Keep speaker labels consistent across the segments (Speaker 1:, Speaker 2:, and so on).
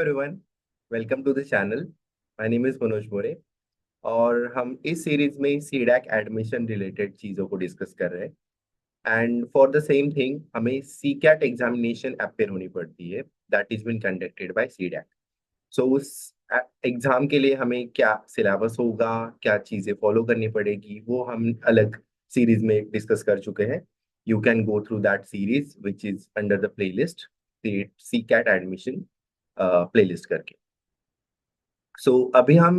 Speaker 1: Everyone, welcome to the channel. My name is Manoj More और हम इस सीरीज में सीडैक एडमिशन रिलेटेड चीज़ों को डिस्कस कर रहे हैं। And for the same thing हमें सी कैट एग्जामिनेशन अपेयर होनी पड़ती है, that is been conducted by CDAC. So उस एग्जाम के लिए हमें क्या सिलेबस होगा, क्या चीज़ें फॉलो करनी पड़ेगी, वो हम अलग सीरीज में डिस्कस कर चुके हैं। You can go through that series which is under the playlist, C CAT admission playlist करके। अभी हम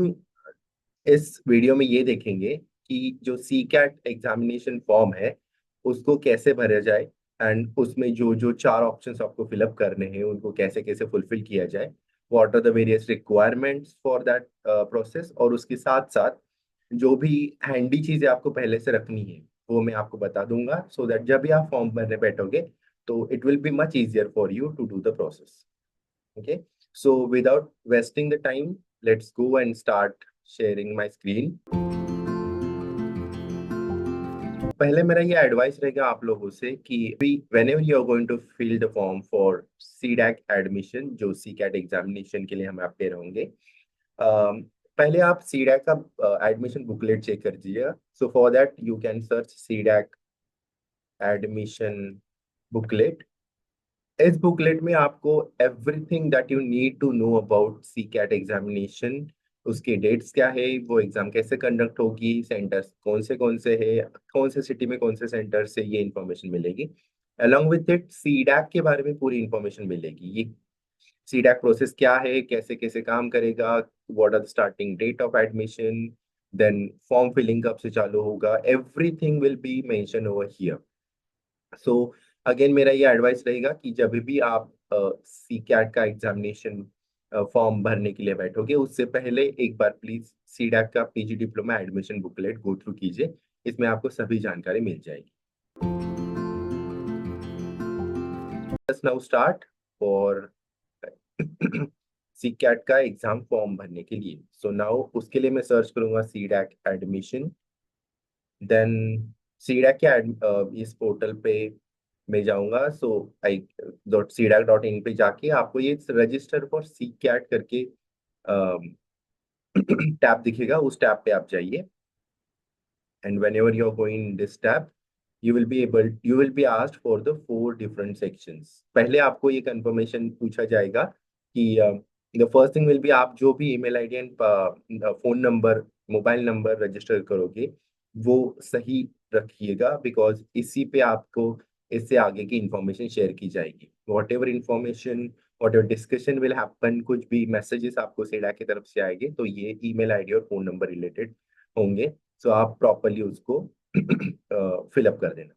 Speaker 1: इस वीडियो में ये देखेंगे कि जो सी कैट एग्जामिनेशन फॉर्म है उसको कैसे भरा जाए, एंड उसमें जो जो चार ऑप्शंस आपको फिलअप करने हैं उनको कैसे कैसे फुलफिल किया जाए, what are the various requirements for that process. और उसके साथ साथ जो भी हैंडी चीजें आपको पहले से रखनी है वो मैं आपको बता दूंगा, सो दैट जब भी आप फॉर्म भरने बैठोगे तो it will be much easier for you to do the process. Okay, so without wasting the time, let's go and start sharing my screen. पहले मेरा ये एडवाइस रहेगा आप लोगों से कि whenever you are going to fill the form for CDAC admission, जो CCAT examination के लिए हम अपेयर होंगे, पहले आप CDAC का एडमिशन बुकलेट चेक कर दीजिएगा। So for that you can search CDAC admission booklet. इस बुकलेट में आपको everything that you need to know about C CAT examination, उसके डेट्स क्या है, वो एग्जाम कैसे कंडक्ट होगी, सेंटर्स कौन से है, कौन से सिटी में कौन से सेंटर से, ये इन्फॉर्मेशन मिलेगी। अलॉन्ग विथ इट सीडैक के बारे में पूरी इन्फॉर्मेशन मिलेगी। ये सीडैक प्रोसेस क्या है, कैसे कैसे काम करेगा, what are the starting date of admission, then form filling कब से चालू होगा, everything will be mention over here. So again मेरा ये एडवाइस रहेगा कि जब भी आप सी कैट का एग्जामिनेशन फॉर्म भरने के लिए बैठोगे उससे पहले एक बार प्लीज सी डैक का PG diploma admission booklet go through कीजिए। इसमें आपको सभी जानकारी मिल जाएगी। Let's now start for C CAT का एग्जाम फॉर्म भरने के लिए। सो नाउ उसके लिए मैं सर्च करूंगा C DAC admission, then C DAC के इस पोर्टल पे में जाऊंगा। सो आई .cdac.in पे जाके आपको ये रजिस्टर फॉर सी कैट करके टैब दिखेगा, उस टैब पे आप जाइए। And whenever you are going this tab you will be asked for the 4 different sections. पहले आपको ये कंफर्मेशन पूछा जाएगा कि the first thing will be आप जो भी email ID and phone number, mobile number register करोगे वो सही रखिएगा, बिकॉज इसी पे आपको इससे आगे की इंफॉर्मेशन शेयर की जाएगी। What ever information, what ever discussion will happen, कुछ भी मैसेजेस आपको सेडा की तरफ से आएंगे तो ये ईमेल आईडी और फोन नंबर रिलेटेड होंगे। सो आप प्रॉपरली उसको फिलअप कर देना।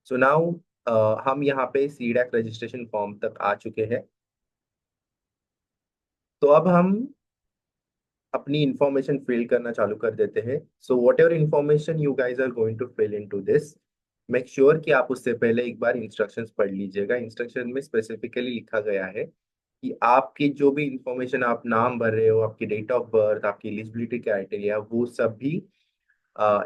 Speaker 1: सो नाउ हम यहाँ पे सीडैक रजिस्ट्रेशन फॉर्म तक आ चुके हैं। तो अब हम अपनी इंफॉर्मेशन फिल करना चालू कर देते हैं। So what information you guys are going to fill into this, make sure कि आप उससे पहले एक बार इंस्ट्रक्शंस पढ़ लीजिएगा। इंस्ट्रक्शन में स्पेसिफिकली लिखा गया है कि आपकी जो भी इंफॉर्मेशन, आप नाम भर रहे हो, आपकी डेट ऑफ बर्थ, आपकी एलिजिबिलिटी क्राइटेरिया, वो सब भी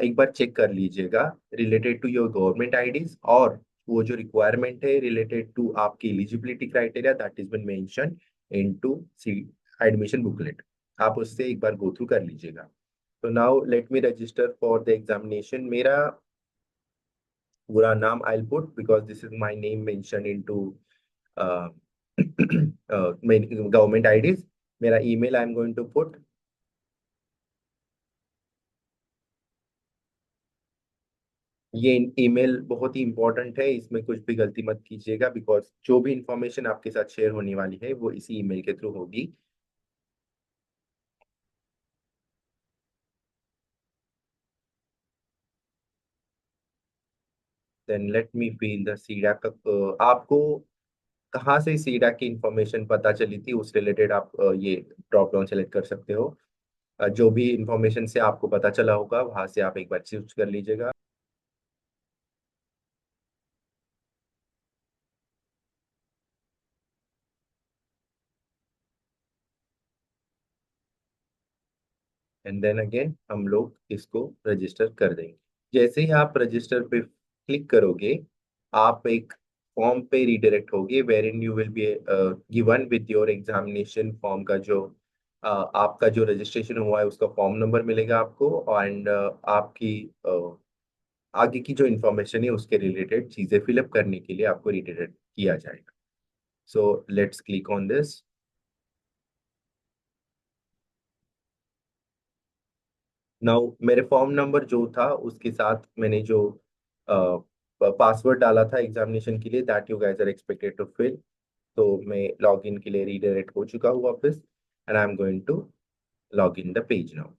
Speaker 1: एक बार चेक कर लीजिएगा related to your government IDs. और वो जो रिक्वायरमेंट है रिलेटेड टू आपकी eligibility criteria, that is been mention into C admission booklet, आप उससे एक बार गो थ्रू कर लीजिएगा। तो now let me register for the examination. मेरा पूरा नाम I put because this is my name mention into government IDs. मेरा email I am going to put. ये ईमेल बहुत ही इंपॉर्टेंट है, इसमें कुछ भी गलती मत कीजिएगा, बिकॉज जो भी इंफॉर्मेशन आपके साथ शेयर होने वाली है वो इसी ईमेल के थ्रू होगी। Then let me fill the सीडा का। आपको कहाँ से सीडा की इंफॉर्मेशन पता चली थी उस रिलेटेड आप ये ड्रॉप डाउन सेलेक्ट कर सकते हो। जो भी इंफॉर्मेशन से आपको पता चला होगा वहां से आप एक बार चूज कर लीजिएगा। एंड देन अगेन हम लोग इसको रजिस्टर कर देंगे। जैसे ही आप रजिस्टर पे क्लिक करोगे आप एक फॉर्म पे रिडायरेक्ट होगी, where in you will be given with your examination form का जो आपका जो रजिस्ट्रेशन हुआ है उसका फॉर्म नंबर मिलेगा आपको, एंड आपकी आगे की जो इन्फॉर्मेशन है उसके रिलेटेड चीजें फिलअप करने के लिए आपको रिडायरेक्ट किया जाएगा. So let's click on this. Now मेरे फॉर्म नंबर जो था उसके साथ मैंने जो पासवर्ड डाला था एग्जामिनेशन के लिए, that you guys are expected to fill. तो मैं लॉगिन के लिए रीडायरेक्ट हो चुका हूँ वापस, and I am going to log in the page now.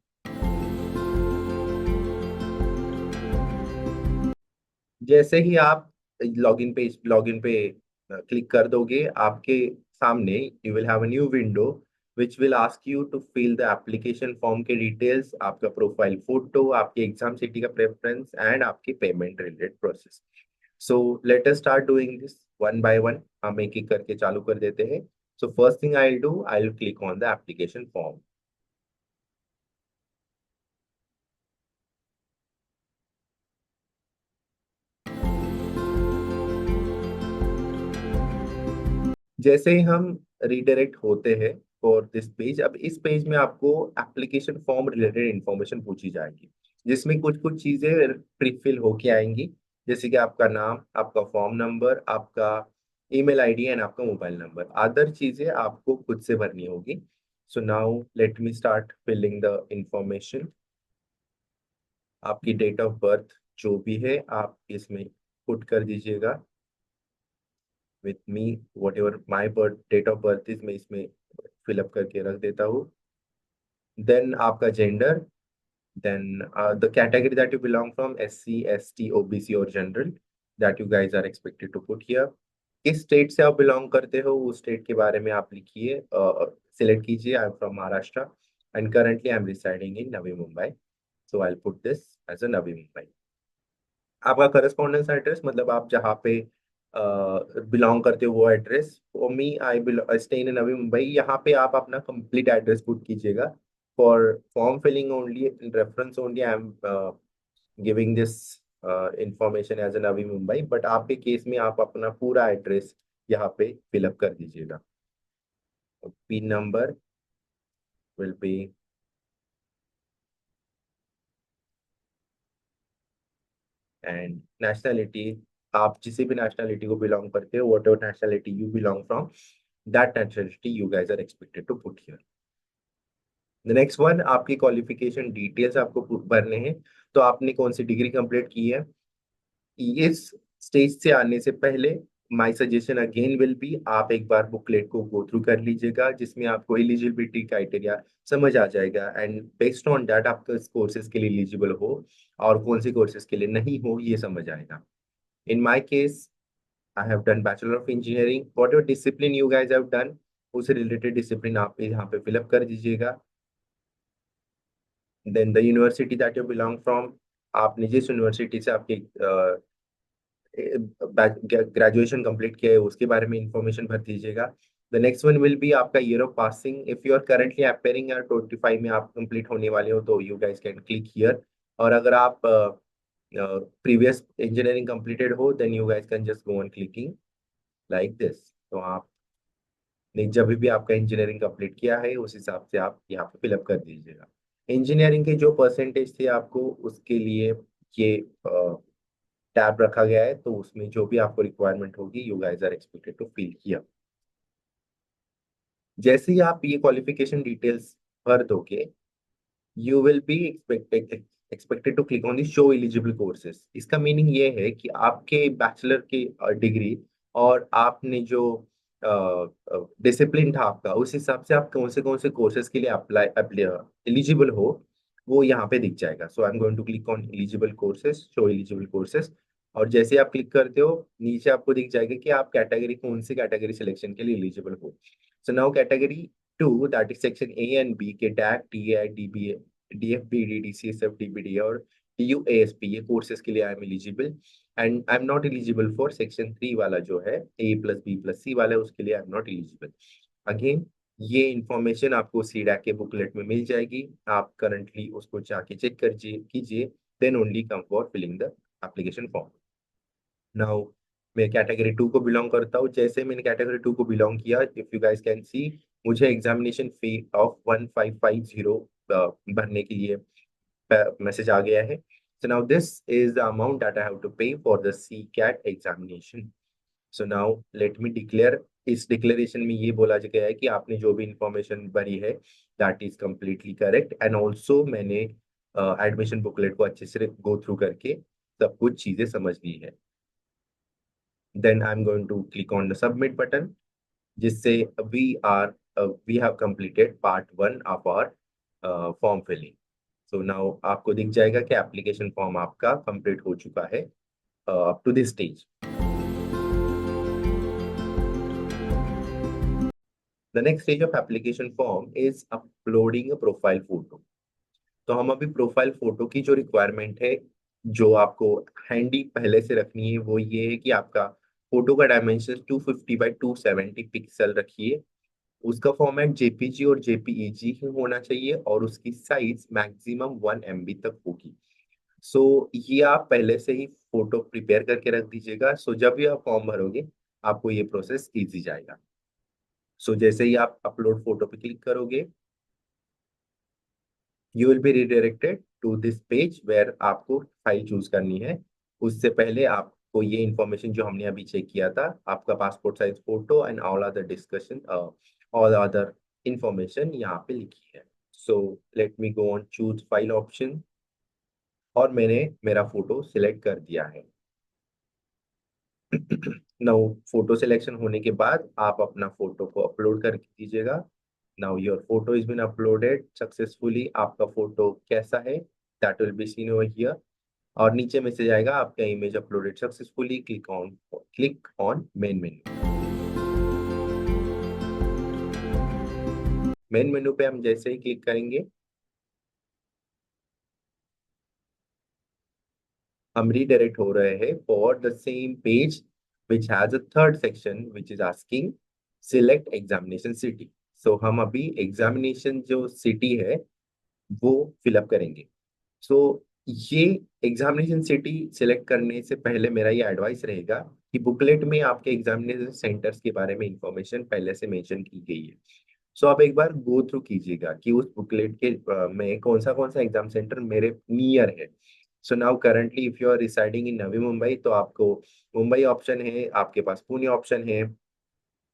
Speaker 1: जैसे ही आप लॉगिन पे क्लिक कर दोगे, आपके सामने you will have a new window which will ask you to fill the application form के डिटेल्स, आपका प्रोफाइल फोटो, आपके एग्जाम सिटी का प्रेफरेंस एंड आपकी payment related process. So let us start doing this one by one. हम एक एक करके चालू कर देते हैं. So first thing I will do, I will click on the application form. जैसे ही हम रीडायरेक्ट होते हैं फॉर दिस पेज, अब इस पेज में आपको एप्लीकेशन फॉर्म रिलेटेड इंफॉर्मेशन पूछी जाएगी, जिसमें कुछ कुछ चीजें प्रीफिल होके आएंगी, जैसे कि आपका नाम, आपका फॉर्म नंबर, आपका ईमेल आईडी एंड आपका मोबाइल नंबर. अदर चीजें आपको खुद से भरनी होगी. So now let me start filling the information. आपकी डेट ऑफ बर्थ जो भी है आप इसमें पुट कर दीजिएगा. With me what ever my birth date of birth is, मैं इसमें फिलअप करके रख देता हूँ. देन आपका gender, then the category that you belong from, SC, ST, OBC और general, that you guys are expected to put here. किस state से आप बिलोंग करते हो उस स्टेट के बारे में आप लिखिए, सिलेक्ट कीजिए. I am from Maharashtra and currently I am residing in Navi Mumbai, so I put this as a Navi Mumbai. आपका करस्पॉन्डेंस एड्रेस, मतलब आप जहाँ पे बिलोंग करते हो वो address. For me I stay in Navi Mumbai, यहाँ पे आप अपना कंप्लीट एड्रेस पुट कीजिएगा. For form filling only, in reference only I am giving this information as a Navi Mumbai, but आपके केस में आप अपना पूरा एड्रेस यहाँ पे फिलअप कर दीजिएगा. Pin number will be, and nationality, आप जिस भी नेशनैलिटी को बिलोंग करते हो, what ever nationality you belong from, that nationality you guys are expected to put here. The next one, आपकी क्वालिफिकेशन डिटेल्स आपको भरने हैं. तो आपने कौन सी डिग्री कंप्लीट की है. इस स्टेज से आने से पहले my suggestion again will be, आप एक बार बुकलेट को गो थ्रू कर लीजिएगा, जिसमें आपको एलिजिबिलिटी क्राइटेरिया समझ आ जाएगा, एंड बेस्ड ऑन दैट आप किस कोर्सेज के लिए एलिजिबल हो और कौन से कोर्सेज के लिए नहीं हो ये समझ आएगा. In my case I have done bachelor of engineering. What ever discipline you guys have done, उससे रिलेटेड डिसिप्लिन आप यहाँ पे फिलअप कर दीजिएगा. Then the university that you belong from, आपने जिस यूनिवर्सिटी से आपके ग्रेजुएशन कंप्लीट किया है उसके बारे में इंफॉर्मेशन भर दीजिएगा. The next one will be आपका year of passing. If you are currently appearing या 25 में आप कंप्लीट होने वाले हो तो you guys can click here. और अगर आप प्रीवियस इंजीनियरिंग कंप्लीटेड हो then you guys can just go on clicking like this. तो आपने जब भी आपका इंजीनियरिंग कंप्लीट किया है उस हिसाब से आप यहाँ पे फिलअप कर दीजिएगा. इंजीनियरिंग के जो परसेंटेज थे आपको उसके लिए ये टैब रखा गया है, तो उसमें जो भी आपको रिक्वायरमेंट होगी you guys are expected to fill here. जैसे ही आप ये क्वालिफिकेशन डिटेल्स भर दोगे, you will be expected to click on the show eligible courses. इसका मीनिंग ये है कि आपके बैचलर की डिग्री और आपने जो डिसिप्लिन था आपका, उस हिसाब से आप कौन से कोर्सेज के लिए अप्लाई एलिजिबल हो वो यहाँ पे दिख जाएगा. So I am going to click on eligible courses, show eligible courses. और जैसे आप क्लिक करते हो नीचे आपको दिख जाएगा कि आप कैटेगरी कौन सी कैटेगरी सिलेक्शन के लिए एलिजिबल हो. So now category 2, that is section A and B के tag TA DBA DFBD DCSF DBD और टीयूएएसपी, ये कोर्सेज के लिए I am eligible. And I am not eligible for section 3 वाला जो है A+B+C वाला है, उसके लिए I am not eligible. Again ये इंफॉर्मेशन आपको सीडैक के बुकलेट में मिल जाएगी. आप करंटली उसको जाके चेक कीजिए, then only come for filling the application form. Now मैं कैटेगरी 2 को बिलोंग करता हूँ। जैसे मैंने कैटेगरी 2 को बिलोंग किया, if you guys can see, मुझे एग्जामिनेशन फी ऑफ 1550 भरने के लिए मैसेज आ गया है। So now this is the amount that I have to pay for the CCAT examination. So now let me declare, इस declaration में ये बोला गया है कि आपने जो भी इंफॉर्मेशन भरी है that is completely correct, and also मैंने एडमिशन बुकलेट को अच्छे से गो थ्रू करके सब कुछ चीजें समझ ली है। Then I am going to click on the submit button, जिससे we are we have completed part 1 of our form filling. So now आपको दिख जाएगा कि एप्लीकेशन फॉर्म आपका कंप्लीट हो चुका है up to this stage. The next stage of application form is uploading a profile photo. तो हम अभी प्रोफाइल फोटो की जो रिक्वायरमेंट है, जो आपको हैंडी पहले से रखनी है, वो ये है कि आपका फोटो का डायमेंशन 250 बाई 270 पिक्सल रखिए। उसका फॉर्मेट जेपीजी और जेपीईजी ही होना चाहिए और उसकी साइज मैक्सिमम 1 MB तक होगी। सो ये आप पहले से ही फोटो प्रिपेयर करके रख दीजिएगा। सो जब भी आप फॉर्म भरोगे आपको ये प्रोसेस इजी जाएगा। सो जैसे ही आप अपलोड फोटो पे क्लिक करोगे, you will be redirected to this page where आपको फाइल चूज करनी है। उससे पहले आपको ये इंफॉर्मेशन जो हमने अभी चेक किया था, आपका passport size photo and all other discussion, all other information यहाँ पे लिखी है। So let me go on choose file option, और मैंने मेरा फोटो सिलेक्ट कर दिया है। नाउ फोटो सिलेक्शन होने के बाद आप अपना फोटो को अपलोड कर दीजिएगा। Now your photo is been uploaded successfully. आपका फोटो कैसा है that will be seen over here, और नीचे मैसेज आएगा आपका image uploaded successfully, click on main menu. Main menu पे हम जैसे ही क्लिक करेंगे, हम रीडायरेक्ट हो रहे हैं for the same page which has a third section which is asking select examination city. सो हम अभी एग्जामिनेशन जो सिटी है वो फिलअप करेंगे। सो ये एग्जामिनेशन सिटी सिलेक्ट करने से पहले मेरा ये एडवाइस रहेगा कि बुकलेट में आपके एग्जामिनेशन सेंटर्स के बारे में इंफॉर्मेशन पहले से मेंशन की गई है। सो आप एक बार गो थ्रू कीजिएगा कि उस बुकलेट के में कौन सा एग्जाम सेंटर मेरे नियर है। So now currently if you are residing in Navi Mumbai, तो आपको मुंबई ऑप्शन है, आपके पास पुणे ऑप्शन है,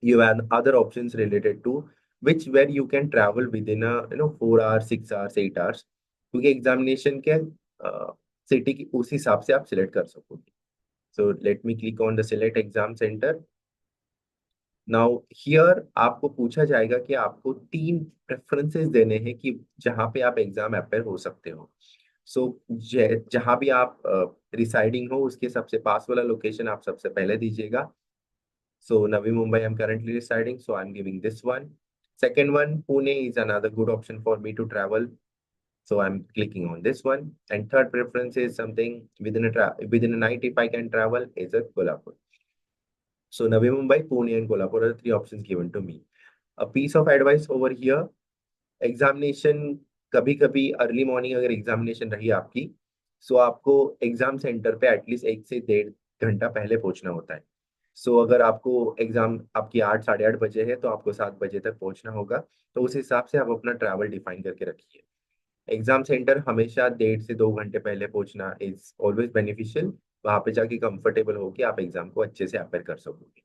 Speaker 1: you have other options related to which where you can travel within a 4 hours 6 hours 8 hours, क्योंकि एग्जामिनेशन के सिटी की उस हिसाब से आप सिलेक्ट कर सकोगे। So let me click on the select exam centre. Now here आपको पूछा जाएगा कि आपको 3 प्रेफरेंसेस देने हैं कि जहाँ पे आप एग्जाम अपेयर हो सकते हो। सो जहाँ भी आप रिसाइडिंग हो उसके सबसे पास वाला लोकेशन आप सबसे पहले दीजिएगा। So Navi Mumbai, I'm currently residing, so I'm giving this one. Second one, Pune is another good option for me to travel, so I'm clicking on this one. And third preference is something within a night if I can travel is a Kolhapur. So Navi Mumbai, Pune, and Kolhapur are the 3 options given to me. A piece of advice over here: examination कभी कभी early morning अगर examination रही आपकी, सो आपको exam centre पे at least 1 से 1.5 घंटा पहले पहुंचना होता है। सो अगर आपको एग्जाम आपकी 8 साढ़े 8 बजे है तो आपको 7 बजे तक पहुंचना होगा। तो उस हिसाब से आप अपना ट्रैवल डिफाइन करके रखिए। एग्जाम सेंटर हमेशा 1.5 से 2 घंटे पहले पहुंचना इज ऑलवेज बेनिफिशियल। वहां पे जाके कंफर्टेबल होके आप एग्जाम को अच्छे से अपेयर कर सकोगे।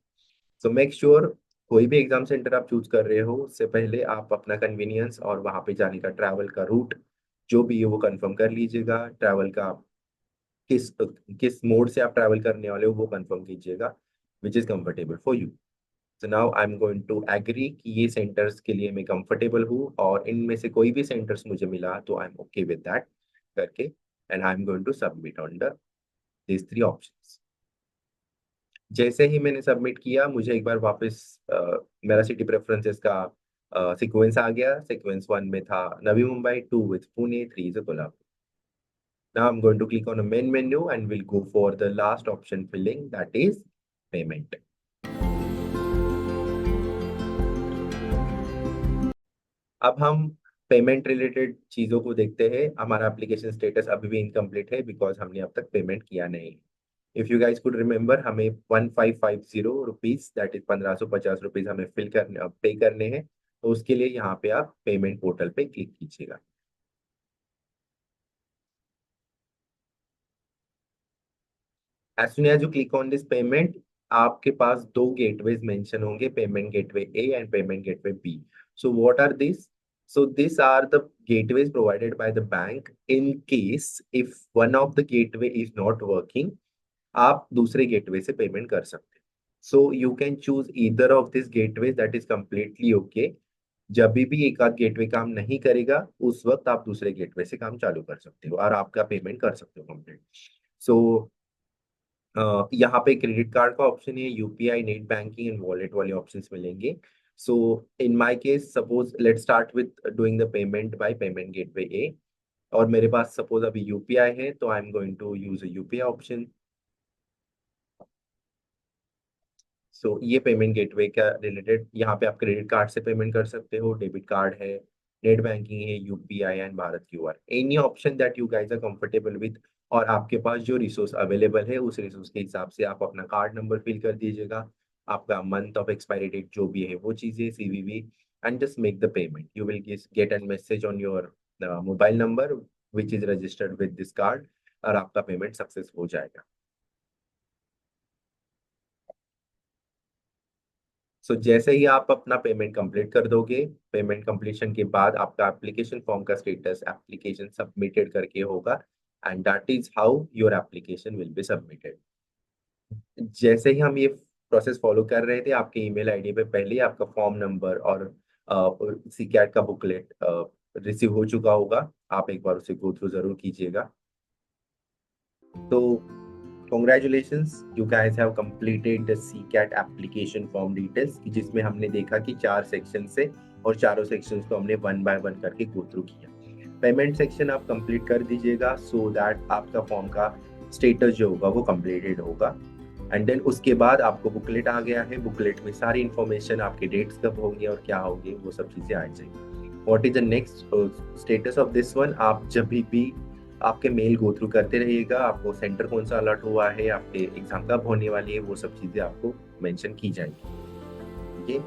Speaker 1: सो मेक श्योर कोई भी एग्जाम सेंटर आप चूज कर रहे हो उससे पहले आप अपना कन्वीनियंस और वहां पे जाने का ट्रैवल का रूट जो भी है वो कंफर्म कर लीजिएगा। ट्रैवल का किस किस मोड से आप ट्रैवल करने वाले हो वो कंफर्म कीजिएगा which is comfortable for you. So now I am going to agree कि ये सेंटर्स के लिए मैं कंफर्टेबल हूँ, और इनमें से कोई भी सेंटर्स मुझे मिला तो I am okay with that करके, and I am going to submit on the this 3 options. जैसे ही मैंने सबमिट किया मुझे एक बार वापस मेरा सिटी प्रेफरेंसेस का सीक्वेंस आ गया। सीक्वेंस 1 में था Navi Mumbai, 2 with Pune, 3 is Kolhapur. Now I'm going to click on the main menu and we'll go for the last option filling, that is payment. अब हम पेमेंट रिलेटेड चीजों को देखते हैं। हमारा एप्लीकेशन स्टेटस अभी भी इनकम्प्लीट है बिकॉज हमने अब तक पेमेंट किया नहीं। If you guys could remember, हमें 1550 रुपीज, दैट इज 1550 रुपीज हमें फिल करने पे करने हैं। तो उसके लिए यहाँ पे आप पेमेंट पोर्टल पे क्लिक कीजिएगा। As soon as you click on this payment, आपके पास दो गेटवेज मेंशन होंगे, payment gateway A and payment gateway B. So what are this? So these are the gateways provided by the bank in case if one of the gateway is not working, आप दूसरे gateway से payment कर सकते हैं। So you can choose either of this gateway, that is completely okay. जब भी एक आध गेटवे काम नहीं करेगा, उस वक्त आप दूसरे गेटवे से काम चालू कर सकते हो और आपका पेमेंट कर सकते हो कंप्लीट। सो यहाँ पे क्रेडिट कार्ड का ऑप्शन है, UPI, net banking and wallet वाले ऑप्शंस मिलेंगे। So in my case, suppose let's start with doing the payment by payment gateway A. और मेरे पास सपोज अभी यूपीआई है, तो I am going to use UPI option. So ये payment gateway का रिलेटेड, यहाँ पे आप क्रेडिट कार्ड से पेमेंट कर सकते हो, डेबिट कार्ड है, नेट बैंकिंग है, UPI and Bharat QR, any option that you guys are comfortable with. और आपके पास जो रिसोर्स अवेलेबल है, उस रिसोर्स के हिसाब से आप अपना कार्ड नंबर फिल कर दीजिएगा, आपका मंथ ऑफ एक्सपायरी डेट जो भी है वो चीज़ें, CVV, and just make the payment. You will get an message on your mobile number which is registered with this card, और आपका पेमेंट सक्सेस हो जाएगा। सो जैसे ही आप अपना पेमेंट कंप्लीट कर दोगे, पेमेंट कंप्लीशन के बाद आपका एप्लीकेशन फॉर्म का स्टेटस एप्लीकेशन सबमिटेड करके होगा, and that is how your application will be submitted. जैसे ही हम ये प्रोसेस फॉलो कर रहे थे, आपके ईमेल आईडी पे पहले ही आपका फॉर्म नंबर और सी कैट का बुकलेट रिसीव हो चुका होगा। आप एक बार उसे गो थ्रू जरूर कीजिएगा। तो congratulations, you guys have completed the CCAT application form details, कि जिसमें हमने देखा कि 4 सेक्शन से, और चारों सेक्शंस को हमने वन बाय वन करके गो थ्रू किया। पेमेंट सेक्शन आप कंप्लीट कर दीजिएगा, सो दैट आपका फॉर्म का स्टेटस जो होगा वो कंप्लीटेड होगा। एंड देन उसके बाद आपको बुकलेट आ गया है, बुकलेट में सारी इन्फॉर्मेशन, आपके डेट्स कब होंगे और क्या होंगे, वो सब चीज़ें आ जाएंगी। What is the next status of this one? आप जब भी आपके मेल गो थ्रू करते रहिएगा, आपको सेंटर कौन सा अलर्ट हुआ है, आपके एग्जाम कब होने वाली है, वो सब चीज़ें आपको मेंशन की जाएंगी। Okay,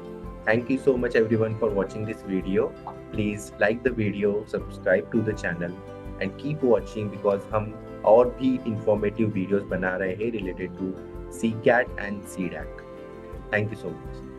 Speaker 1: thank you so much everyone for watching this video. Please like the video, subscribe to the channel and keep watching, because हम और भी इंफॉर्मेटिव वीडियोस बना रहे हैं related to CCAT and CDAC। Thank you so much.